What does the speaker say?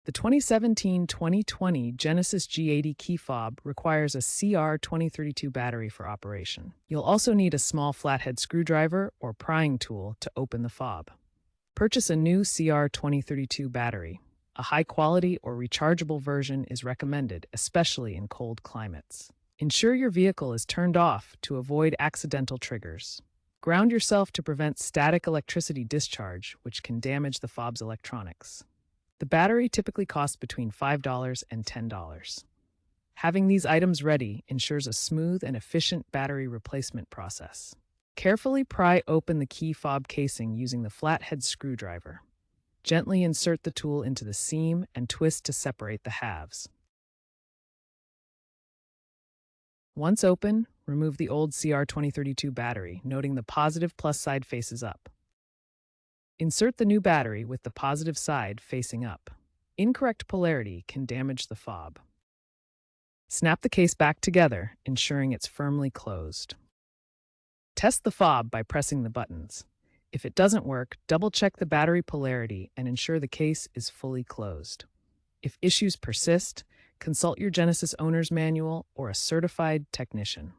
The 2017-2020 Genesis G80 key fob requires a CR2032 battery for operation. You'll also need a small flathead screwdriver or prying tool to open the fob. Purchase a new CR2032 battery. A high-quality or rechargeable version is recommended, especially in cold climates. Ensure your vehicle is turned off to avoid accidental triggers. Ground yourself to prevent static electricity discharge, which can damage the fob's electronics. The battery typically costs between $5 and $10. Having these items ready ensures a smooth and efficient battery replacement process. Carefully pry open the key fob casing using the flathead screwdriver. Gently insert the tool into the seam and twist to separate the halves. Once open, remove the old CR2032 battery, noting the positive plus side faces up. Insert the new battery with the positive side facing up. Incorrect polarity can damage the fob. Snap the case back together, ensuring it's firmly closed. Test the fob by pressing the buttons. If it doesn't work, double-check the battery polarity and ensure the case is fully closed. If issues persist, consult your Genesis owner's manual or a certified technician.